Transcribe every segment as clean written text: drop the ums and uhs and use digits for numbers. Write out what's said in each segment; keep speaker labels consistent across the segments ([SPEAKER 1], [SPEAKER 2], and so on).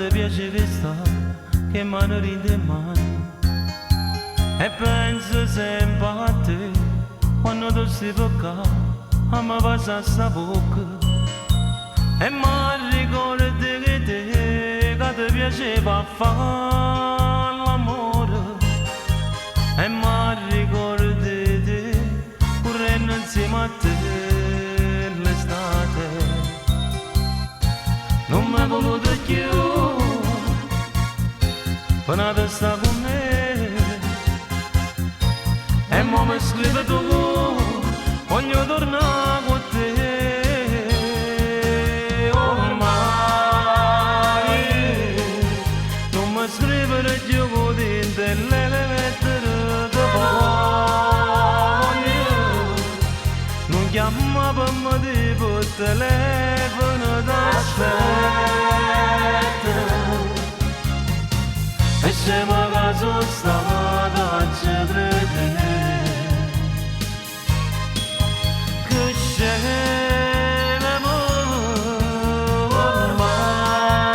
[SPEAKER 1] ti piace questa che mano rinde mano e penso sempre a te quando tu stai per a me passa sta bocca e mi ricordi che te che ti piaceva fare l'amore e mi ricordi te correndo insieme a te l'estate non mi hai voluto più quando sta con me e mo mi scrive tu voglio tornare con te ormai non mi scrivere più con te le lettere che voglio non chiama per me tipo telefono d'aspetta e se magari sono stata a ci credere che c'è l'amore ormai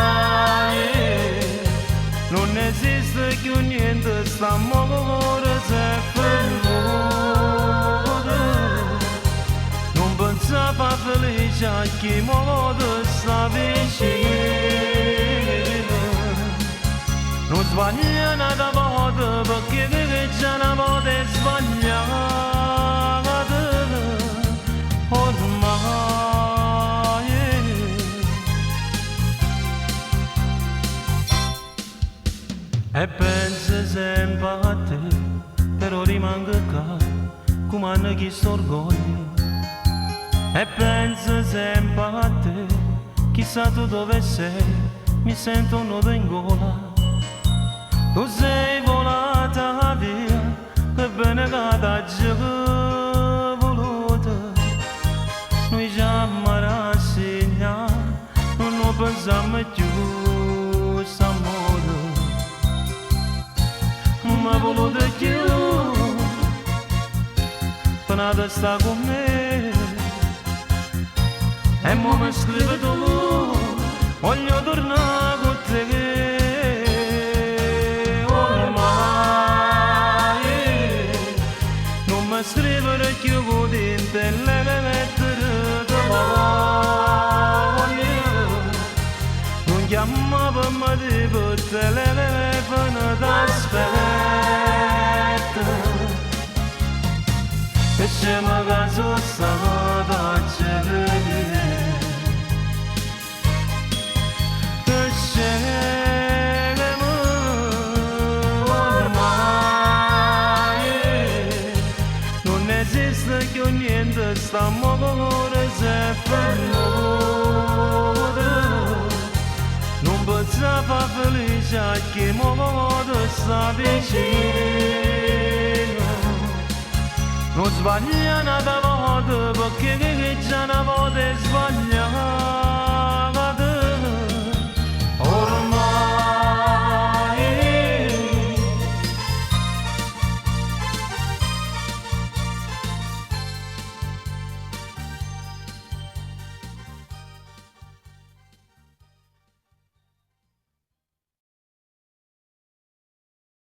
[SPEAKER 1] non esiste più niente st'amore se fermore non pensava felice a chi modo sta vicino non sbaglia una volta perché già una volta è sbagliata ormai e penso sempre a te però rimango qua come hanno chiesto orgoglio e penso sempre a te chissà tu dove sei mi sento un nodo in gola tu sei volata via, che bene che t'hai voluta. Noi già mi rassegniamo, non pensiamo più s'amore. Non mi hai voluto più, per nada sta con me. E mo mi scrive tu, voglio tornare con te. Scrivere più con te le lettere che voglio non chiama per me tipo telefono d'aspetta e se magari sono stata a ci credere che c'è che niente st'amore se fermore non pensava felice a che modo sta vicino non sbaglia una volta perché già una volta è sbagliata